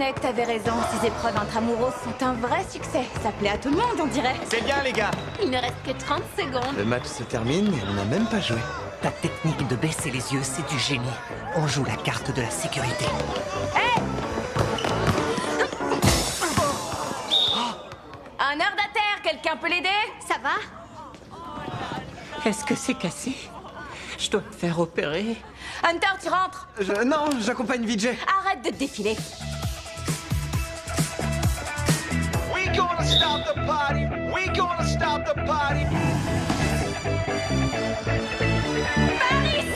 reconnais que t'avais raison. Ces épreuves intramuros sont un vrai succès. Ça plaît à tout le monde, on dirait. C'est bien, les gars. Il ne reste que 30 secondes. Le match se termine et on n'a même pas joué. Ta technique de baisser les yeux, c'est du génie. On joue la carte de la sécurité. Un heure d'atterre, quelqu'un peut l'aider? Ça va? Est-ce que c'est cassé? Je dois me faire opérer. Hunter, tu rentres? Non, j'accompagne Vijay. Arrête de te défiler. We gonna stop the party. We gonna stop the party.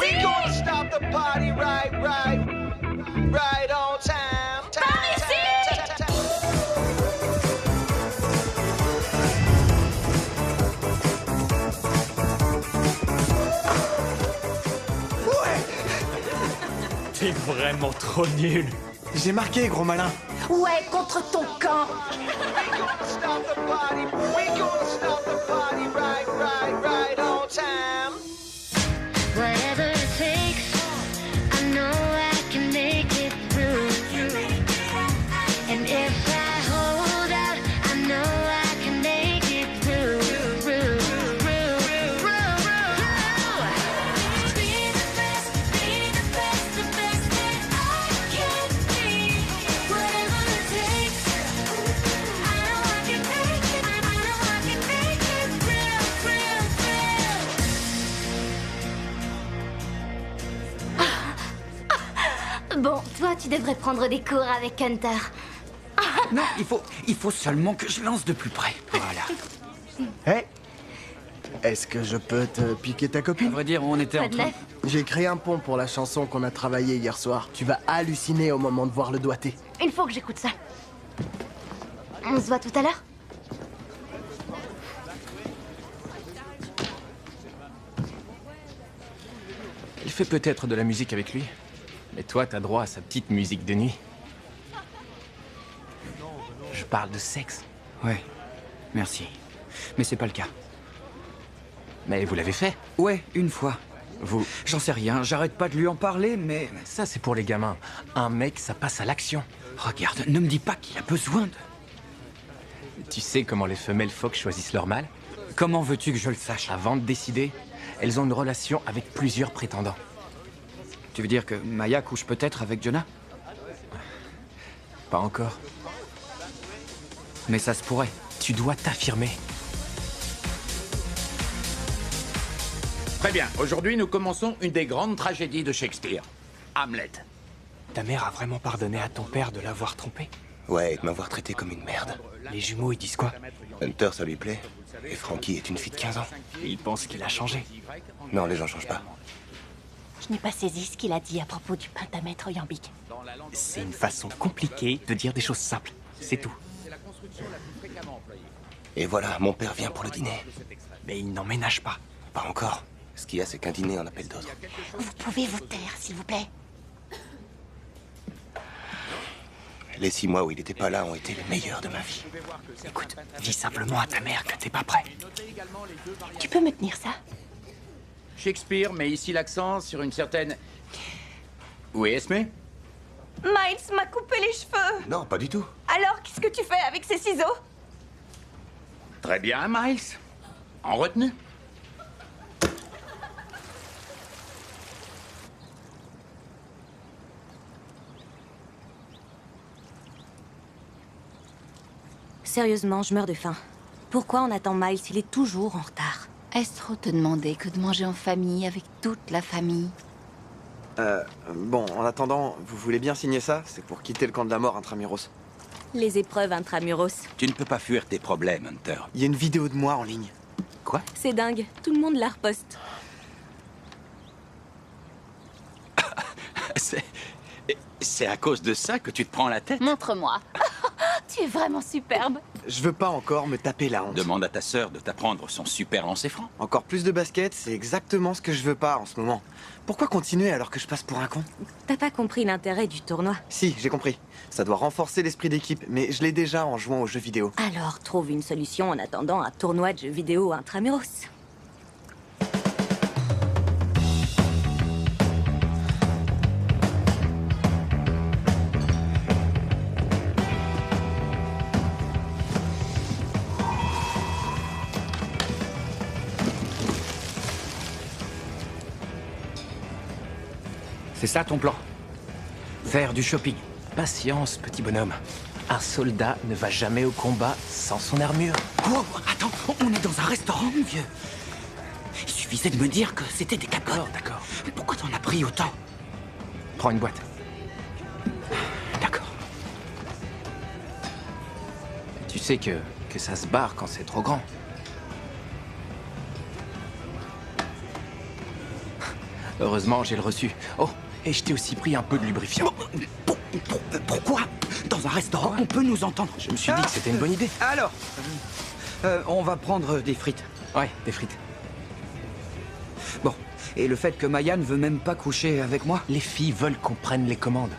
We gonna stop the party right on time. Par ici! T'es vraiment trop nul. J'ai marqué, gros malin. Ouais, contre ton camp. We gonna stop the party. We gonna stop the party right on time. Whatever it takes, I know I can make it through. And if I hold out, I know I can make it through. Be the best that I can be. Whatever it takes, I know I can make it. I know I can make it real. Bon, toi, tu devrais prendre des cours avec Hunter. Non, il faut seulement que je lance de plus près. Voilà. Hé, est-ce que je peux te piquer ta À copine? vrai dire, on était Pas en de train... neuf. J'ai créé un pont pour la chanson qu'on a travaillée hier soir. Tu vas halluciner au moment de voir le doigté. Il faut que j'écoute ça. On se voit tout à l'heure? Il fait peut-être de la musique avec lui, mais toi, t'as droit à sa petite musique de nuit. Je parle de sexe. Ouais, merci. Mais c'est pas le cas. Mais vous l'avez fait. Ouais, une fois. Vous... J'en sais rien, j'arrête pas de lui en parler, mais... Ça, c'est pour les gamins. Un mec, ça passe à l'action. Regarde, ne me dis pas qu'il a besoin de... Tu sais comment les femelles phoques choisissent leur mâle? Comment veux-tu que je le sache? Avant de décider, elles ont une relation avec plusieurs prétendants. Tu veux dire que Maya couche peut-être avec Jonah? Pas encore. Mais ça se pourrait. Tu dois t'affirmer. Très bien, aujourd'hui nous commençons une des grandes tragédies de Shakespeare, Hamlet. Ta mère a vraiment pardonné à ton père de l'avoir trompé? Ouais, et de m'avoir traité comme une merde. Les jumeaux, ils disent quoi? Hunter, ça lui plaît. Et Frankie est une fille de 15 ans. Ils pensent qu'il a changé. Non, les gens changent pas. Je n'ai pas saisi ce qu'il a dit à propos du pentamètre iambique. C'est une façon compliquée de dire des choses simples. C'est tout. Et voilà, mon père vient pour le dîner. Mais il n'en ménage pas. Pas encore. Ce qu'il y a, c'est qu'un dîner en appelle d'autres. Vous pouvez vous taire, s'il vous plaît? Les 6 mois où il était pas là ont été les meilleurs de ma vie. Écoute, dis simplement à ta mère que t'es pas prêt. Tu peux me tenir ça? Shakespeare met ici l'accent sur une certaine... Oui, Esme? Miles m'a coupé les cheveux. Non, pas du tout. Alors, qu'est-ce que tu fais avec ces ciseaux? Très bien, Miles. En retenue. Sérieusement, je meurs de faim. Pourquoi on attend Miles? Il est toujours en retard. Est-ce trop te demander que de manger en famille avec toute la famille? Bon, en attendant, vous voulez bien signer ça? C'est pour quitter le camp de la mort, intramuros. Les épreuves intramuros. Tu ne peux pas fuir tes problèmes, Hunter. Il y a une vidéo de moi en ligne. Quoi? C'est dingue. Tout le monde la reposte. C'est à cause de ça que tu te prends la tête? Montre-moi. Tu es vraiment superbe. Je veux pas encore me taper la honte. Demande à ta sœur de t'apprendre son super lancer franc. Encore plus de basket, c'est exactement ce que je veux pas en ce moment. Pourquoi continuer alors que je passe pour un con? T'as pas compris l'intérêt du tournoi. Si, j'ai compris. Ça doit renforcer l'esprit d'équipe, mais je l'ai déjà en jouant aux jeux vidéo. Alors, trouve une solution en attendant un tournoi de jeux vidéo intramuros. C'est ça ton plan? Faire du shopping. Patience, petit bonhomme. Un soldat ne va jamais au combat sans son armure. Wow, attends, on est dans un restaurant, mon vieux. Il suffisait de me dire que c'était des capotes. D'accord. Mais pourquoi t'en as pris autant? Prends une boîte. D'accord. Tu sais que ça se barre quand c'est trop grand. Heureusement, j'ai le reçu. Oh, et je t'ai aussi pris un peu de lubrifiant. Pourquoi? Dans un restaurant, on peut nous entendre. Je me suis dit que c'était une bonne idée. Alors, on va prendre des frites. Ouais, des frites. Bon, et le fait que Maya ne veut même pas coucher avec moi? Les filles veulent qu'on prenne les commandes.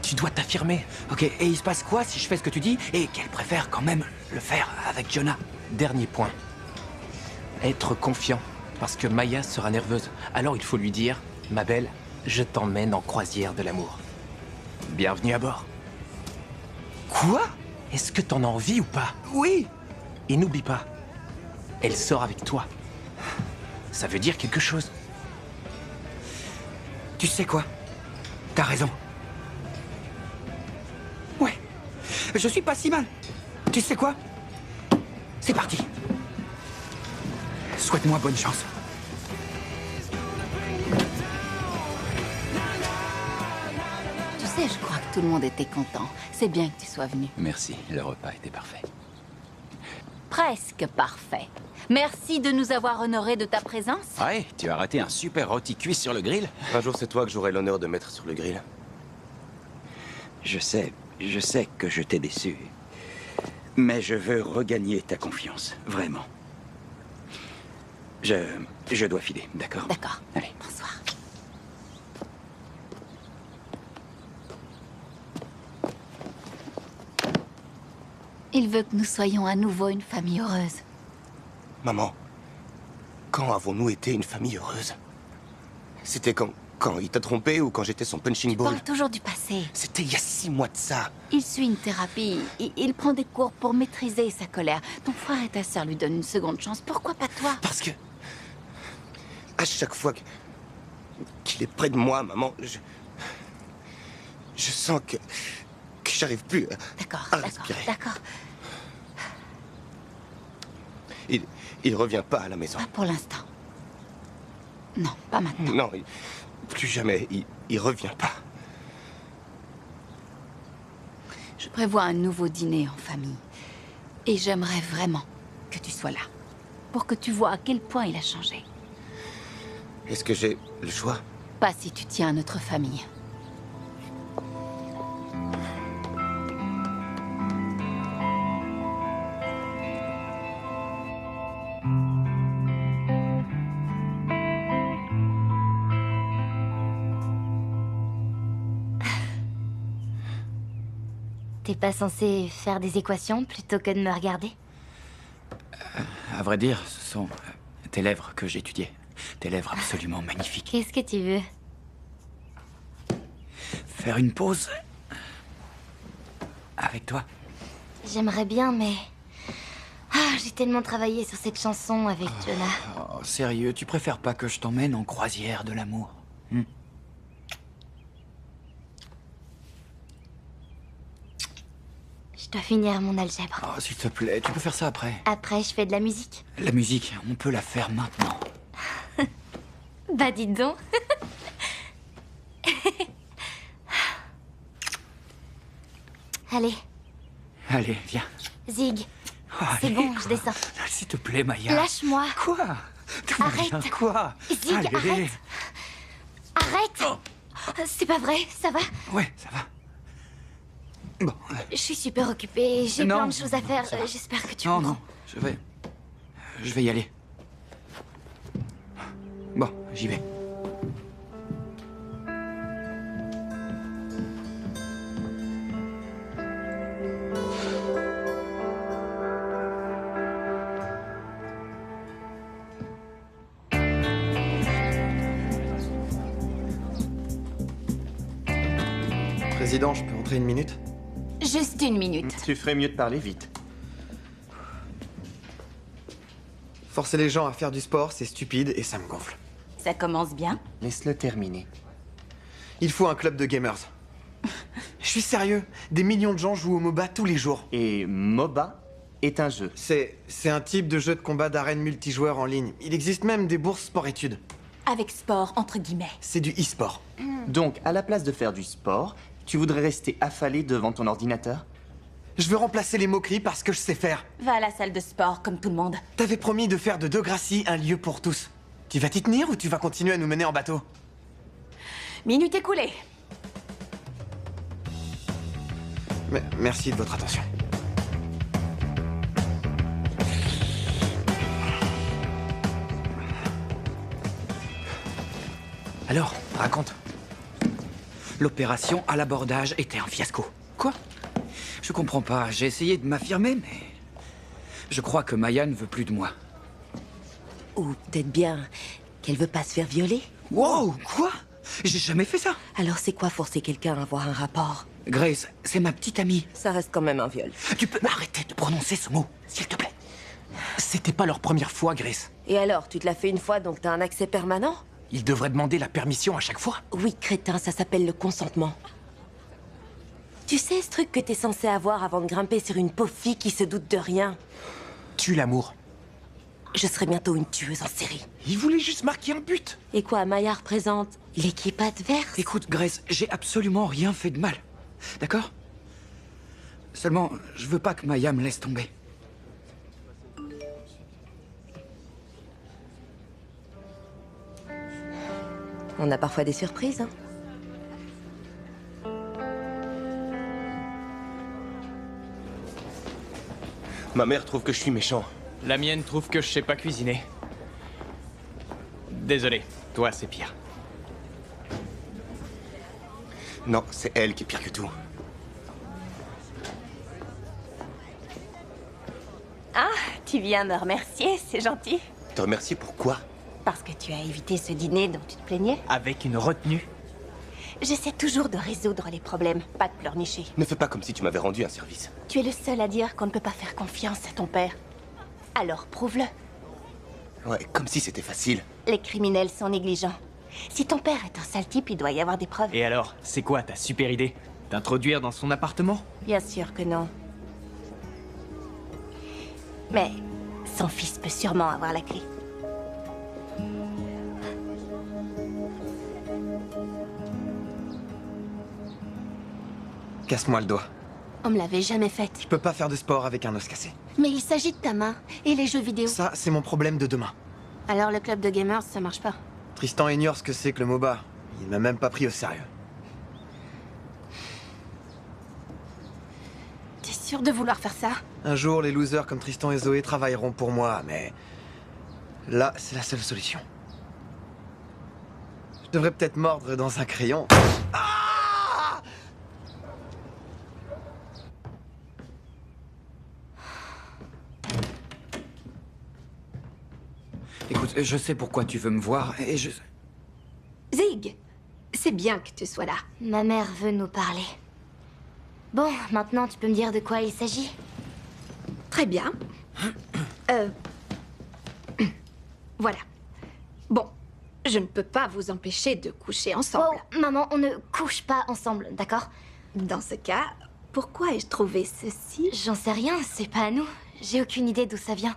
Tu dois t'affirmer. Ok, et il se passe quoi si je fais ce que tu dis et qu'elle préfère quand même le faire avec Jonah? Dernier point. Être confiant. Parce que Maya sera nerveuse. Alors il faut lui dire, ma belle, je t'emmène en croisière de l'amour. Bienvenue à bord. Quoi? Est-ce que t'en as envie ou pas? Oui. Et n'oublie pas, elle sort avec toi. Ça veut dire quelque chose. Tu sais quoi? T'as raison. Ouais. Je suis pas si mal. Tu sais quoi? C'est parti. Souhaite-moi bonne chance. Tu sais, je crois que tout le monde était content. C'est bien que tu sois venu. Merci, le repas était parfait. Presque parfait. Merci de nous avoir honorés de ta présence. Ouais, tu as raté un super rôti cuit sur le grill. Un jour, c'est toi que j'aurai l'honneur de mettre sur le grill. Je sais que je t'ai déçu. Mais je veux regagner ta confiance, vraiment. Je dois filer, d'accord? D'accord. Allez. Bonsoir. Il veut que nous soyons à nouveau une famille heureuse. Maman, quand avons-nous été une famille heureuse? C'était quand il t'a trompé ou quand j'étais son punching Tu ball? parles toujours du passé. C'était il y a 6 mois de ça. Il suit une thérapie. Il prend des cours pour maîtriser sa colère. Ton frère et ta sœur lui donnent une seconde chance. Pourquoi pas toi? Parce que... à chaque fois qu'il est près de moi, maman, je sens que j'arrive plus à respirer. D'accord. Il revient pas à la maison. Pas pour l'instant. Non, pas maintenant. Non, plus jamais. Il revient pas. Je prévois un nouveau dîner en famille. Et j'aimerais vraiment que tu sois là. Pour que tu vois à quel point il a changé. Est-ce que j'ai le choix? Pas si tu tiens à notre famille. T'es pas censé faire des équations plutôt que de me regarder? À vrai dire, ce sont tes lèvres que j'étudiais. Tes lèvres absolument magnifiques. Qu'est-ce que tu veux? Faire une pause avec toi. J'aimerais bien, mais... Ah, j'ai tellement travaillé sur cette chanson avec Jonah. Oh, sérieux, tu préfères pas que je t'emmène en croisière de l'amour? Je dois finir mon algèbre. Oh, s'il te plaît, tu peux faire ça après. Après, je fais de la musique. La musique, on peut la faire maintenant. Bah, dites donc. Allez, Allez, viens. Zig. Oh, C'est allez, bon, je descends. S'il te plaît, Maya. Lâche-moi. Quoi? Tout va bien, Arrête. quoi? Zig, Allez. arrête. Arrête. C'est pas vrai, ça va? Ouais, ça va. Bon. Je suis super occupée, j'ai Non, plein de choses à faire. ça va. J'espère que tu Non, comprends. non, je vais y aller. Bon, j'y vais. Président, je peux entrer une minute? Juste une minute. Tu ferais mieux de parler vite. Forcer les gens à faire du sport, c'est stupide et ça me gonfle. Ça commence bien. Laisse-le terminer. Il faut un club de gamers. Je suis sérieux. Des millions de gens jouent au MOBA tous les jours. Et MOBA est un jeu. C'est un type de jeu de combat d'arène multijoueur en ligne. Il existe même des bourses sport-études. Avec sport, entre guillemets. C'est du e-sport. Donc, à la place de faire du sport, tu voudrais rester affalé devant ton ordinateur? Je veux remplacer les moqueries parce que je sais faire. Va à la salle de sport, comme tout le monde. T'avais promis de faire de Degrassi un lieu pour tous. Tu vas t'y tenir ou tu vas continuer à nous mener en bateau? Minute écoulée. Merci de votre attention. Alors, raconte. L'opération à l'abordage était un fiasco. Quoi? Je comprends pas. J'ai essayé de m'affirmer, mais... Je crois que Maya ne veut plus de moi. Ou peut-être bien qu'elle veut pas se faire violer. Wow, quoi? J'ai jamais fait ça. Alors c'est quoi forcer quelqu'un à avoir un rapport? Grace, c'est ma petite amie. Ça reste quand même un viol. Tu peux arrêter de prononcer ce mot, s'il te plaît. C'était pas leur première fois, Grace. Et alors, tu te l'as fait une fois, donc t'as un accès permanent? Ils devraient demander la permission à chaque fois. Oui, crétin, ça s'appelle le consentement. Tu sais, ce truc que t'es censé avoir avant de grimper sur une pauvre fille qui se doute de rien. Tue l'amour. Je serai bientôt une tueuse en série. Il voulait juste marquer un but. Et quoi, Maya représente l'équipe adverse? Écoute, Grace, j'ai absolument rien fait de mal. D'accord? Seulement, je veux pas que Maya me laisse tomber. On a parfois des surprises, hein. Ma mère trouve que je suis méchant. La mienne trouve que je sais pas cuisiner. Désolé, toi c'est pire. Non, c'est elle qui est pire que tout. Ah, tu viens me remercier, c'est gentil. Te remercier pour quoi? Parce que tu as évité ce dîner dont tu te plaignais. Avec une retenue. J'essaie toujours de résoudre les problèmes, pas de pleurnicher. Ne fais pas comme si tu m'avais rendu un service. Tu es le seul à dire qu'on ne peut pas faire confiance à ton père. Alors prouve-le. Ouais, comme si c'était facile. Les criminels sont négligents. Si ton père est un sale type, il doit y avoir des preuves. Et alors, c'est quoi ta super idée? T'introduire dans son appartement? Bien sûr que non. Mais son fils peut sûrement avoir la clé. Casse-moi le doigt. On me l'avait jamais faite. Je peux pas faire de sport avec un os cassé. Mais il s'agit de ta main et les jeux vidéo. Ça, c'est mon problème de demain. Alors le club de gamers, ça marche pas. Tristan ignore ce que c'est que le MOBA. Il m'a même pas pris au sérieux. T'es sûr de vouloir faire ça? Un jour, les losers comme Tristan et Zoé travailleront pour moi, mais... Là, c'est la seule solution. Je devrais peut-être mordre dans un crayon. Écoute, je sais pourquoi tu veux me voir et je... Zig, c'est bien que tu sois là. Ma mère veut nous parler. Bon, maintenant tu peux me dire de quoi il s'agit? Très bien. Voilà. Bon, je ne peux pas vous empêcher de coucher ensemble. Oh, maman, on ne couche pas ensemble, d'accord? Dans ce cas, pourquoi ai-je trouvé ceci? J'en sais rien, c'est pas à nous. J'ai aucune idée d'où ça vient.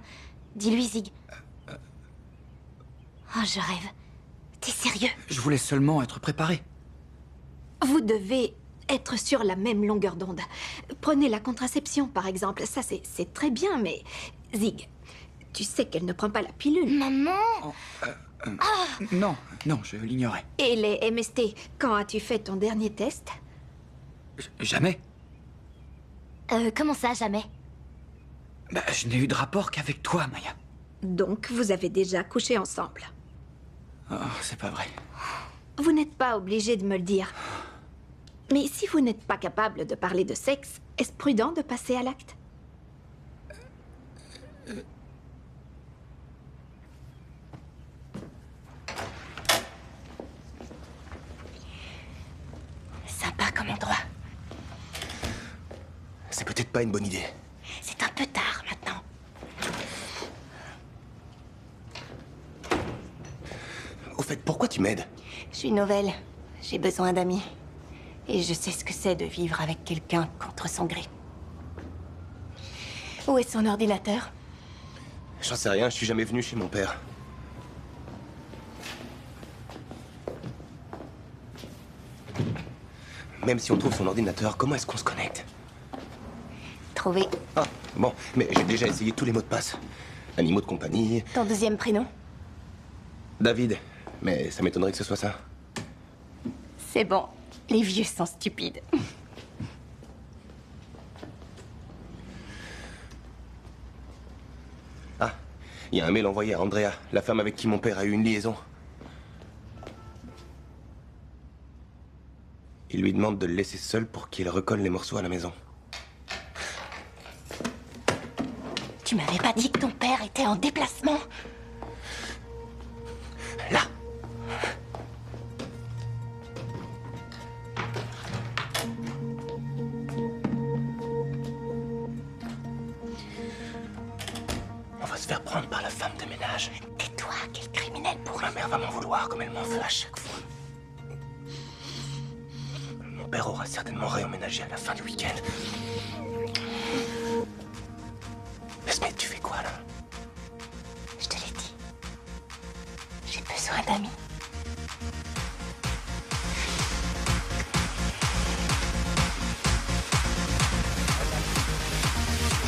Dis-lui, Zig. Oh, je rêve. T'es sérieux? Je voulais seulement être préparé. Vous devez être sur la même longueur d'onde. Prenez la contraception, par exemple. Ça, c'est très bien, mais... Zig, tu sais qu'elle ne prend pas la pilule. Maman! Non, je l'ignorais. Et les MST, quand as-tu fait ton dernier test? Jamais. Comment ça, jamais? Bah, je n'ai eu de rapport qu'avec toi, Maya. Donc, vous avez déjà couché ensemble. Oh, c'est pas vrai. Vous n'êtes pas obligé de me le dire. Mais si vous n'êtes pas capable de parler de sexe, est-ce prudent de passer à l'acte? Sympa comme endroit. C'est peut-être pas une bonne idée. C'est un peu tard maintenant. Au fait, pourquoi tu m'aides? Je suis nouvelle. J'ai besoin d'amis. Et je sais ce que c'est de vivre avec quelqu'un contre son gré. Où est son ordinateur? J'en sais rien, je suis jamais venu chez mon père. Même si on trouve son ordinateur, comment est-ce qu'on se connecte? Trouvé. Ah, bon, mais j'ai déjà essayé tous les mots de passe. Animaux de compagnie... Ton deuxième prénom? David. Mais ça m'étonnerait que ce soit ça. C'est bon. Les vieux sont stupides. Ah, il y a un mail envoyé à Andrea, la femme avec qui mon père a eu une liaison. Il lui demande de le laisser seul pour qu'il recolle les morceaux à la maison. Tu m'avais pas dit que ton père était en déplacement? Là. On va se faire prendre par la femme de ménage. Tais-toi, quel criminel pourri. Ma mère va m'en vouloir comme elle m'en veut à chaque fois. Mon père aura certainement réemménagé à la fin du week-end. Esme, tu fais quoi là? Je te l'ai dit. J'ai besoin d'amis.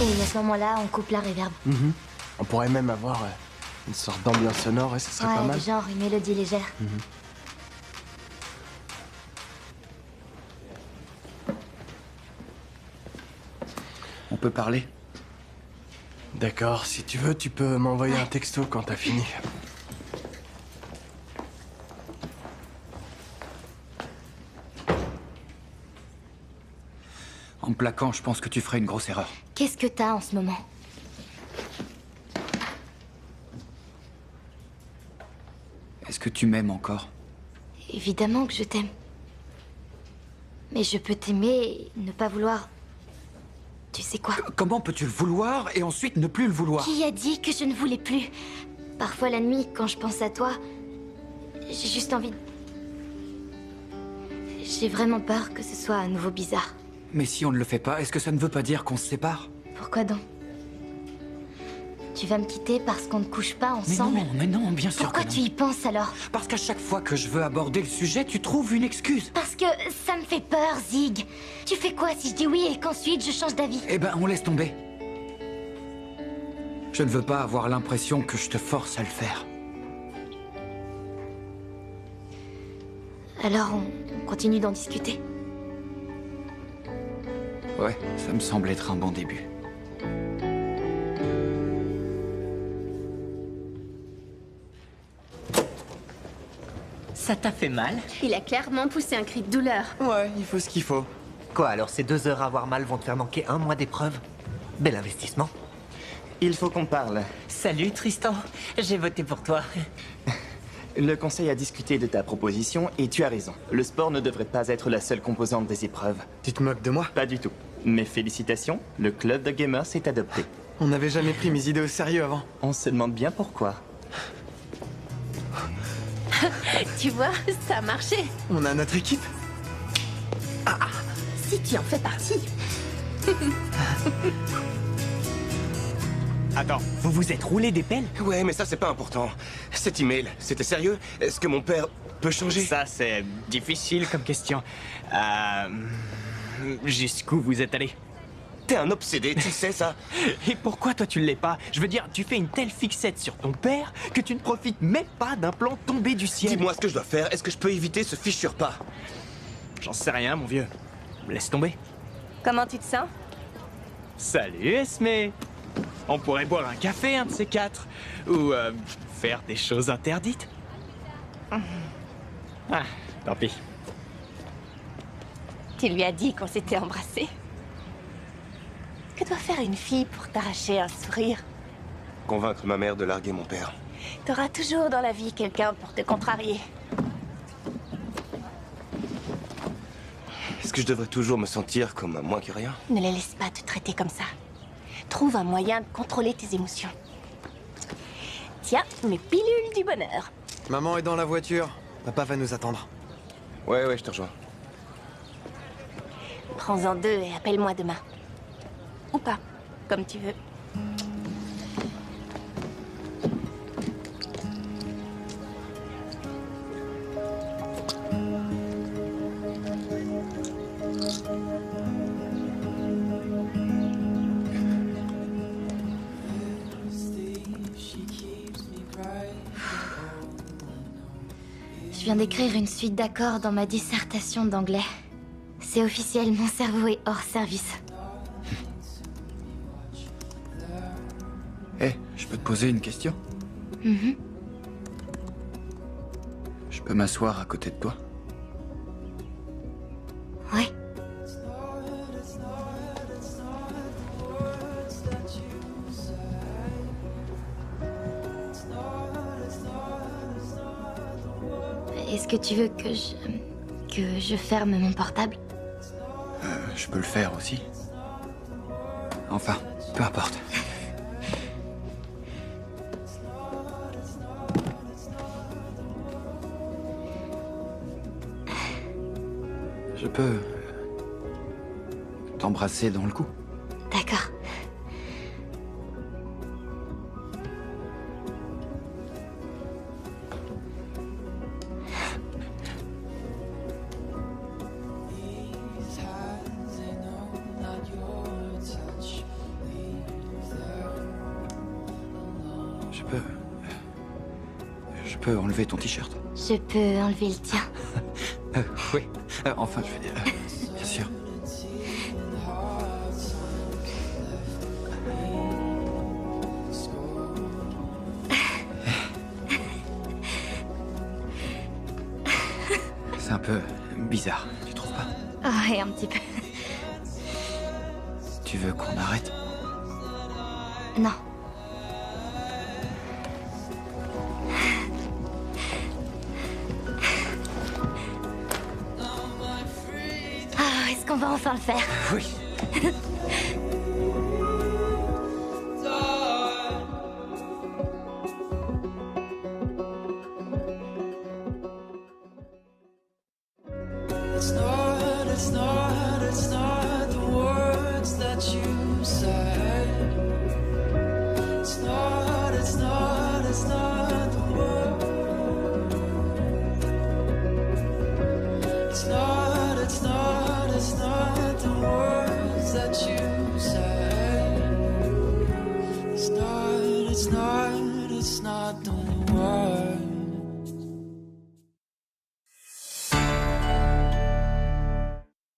Et à ce moment-là, on coupe la reverb. On pourrait même avoir une sorte d'ambiance sonore et ce serait pas mal. Genre une mélodie légère. On peut parler. D'accord, si tu veux, tu peux m'envoyer un texto quand t'as fini. En me plaquant, je pense que tu ferais une grosse erreur. Qu'est-ce que t'as en ce moment? Est-ce que tu m'aimes encore? Évidemment que je t'aime. Mais je peux t'aimer et ne pas vouloir... Tu sais quoi? Comment peux-tu le vouloir et ensuite ne plus le vouloir? Qui a dit que je ne voulais plus? Parfois la nuit, quand je pense à toi, j'ai juste envie de... J'ai vraiment peur que ce soit à nouveau bizarre. Mais si on ne le fait pas, est-ce que ça ne veut pas dire qu'on se sépare? Pourquoi donc? Tu vas me quitter parce qu'on ne couche pas ensemble? Mais non, bien sûr Pourquoi que non. tu y penses alors? Parce qu'à chaque fois que je veux aborder le sujet, tu trouves une excuse. Parce que ça me fait peur, Zig. Tu fais quoi si je dis oui et qu'ensuite je change d'avis? Eh ben, on laisse tomber. Je ne veux pas avoir l'impression que je te force à le faire. Alors on continue d'en discuter? Ouais, ça me semble être un bon début. Ça t'a fait mal? Il a clairement poussé un cri de douleur. Ouais, il faut ce qu'il faut. Quoi, alors ces 2 heures à avoir mal vont te faire manquer 1 mois d'épreuve? Bel investissement. Il faut qu'on parle. Salut Tristan, j'ai voté pour toi. Le conseil a discuté de ta proposition et tu as raison. Le sport ne devrait pas être la seule composante des épreuves. Tu te moques de moi? Pas du tout. Mais félicitations, le club de gamers s'est adopté. On n'avait jamais pris mes idées au sérieux avant. On se demande bien pourquoi. Tu vois, ça a marché. On a notre équipe. Si tu en fais partie. Attends, vous vous êtes roulé des pelles? Ouais, mais ça c'est pas important. Cet email, c'était sérieux? Est-ce que mon père peut changer? Ça, c'est difficile comme question. Jusqu'où vous êtes allé? T'es un obsédé, tu sais ça? Et pourquoi toi tu l'es pas? Je veux dire, tu fais une telle fixette sur ton père que tu ne profites même pas d'un plan tombé du ciel. Dis-moi ce que je dois faire. Est-ce que je peux éviter ce fichu repas? J'en sais rien, mon vieux. Laisse tomber. Comment tu te sens? Salut, Esme. On pourrait boire un café, un de ces 4. Ou faire des choses interdites. Ah, tant pis. Tu lui as dit qu'on s'était embrassés. Que doit faire une fille pour t'arracher un sourire? Convaincre ma mère de larguer mon père. T'auras toujours dans la vie quelqu'un pour te contrarier. Est-ce que je devrais toujours me sentir comme un moins que rien? Ne les laisse pas te traiter comme ça. Trouve un moyen de contrôler tes émotions. Tiens, mes pilules du bonheur. Maman est dans la voiture. Papa va nous attendre. Ouais, je te rejoins. Prends-en 2 et appelle-moi demain. Ou pas, comme tu veux. Je viens d'écrire une suite d'accords dans ma dissertation d'anglais. C'est officiel, mon cerveau est hors service. Hé, je peux te poser une question? Mhm. Je peux m'asseoir à côté de toi? Ouais. Est-ce que tu veux que je ferme mon portable? Je peux le faire aussi. Enfin, peu importe. Je peux t'embrasser dans le cou. D'accord. Je peux enlever ton t-shirt. Je peux enlever le tien. Oui. Enfin, je veux dire... bien sûr. C'est un peu bizarre, tu trouves pas? Ouais, un petit peu. Tu veux qu'on arrête? Non. Ah, est-ce qu'on va enfin le faire? Oui. It's not the words that you said. It's not the words. It's not the words that you said. It's not the words.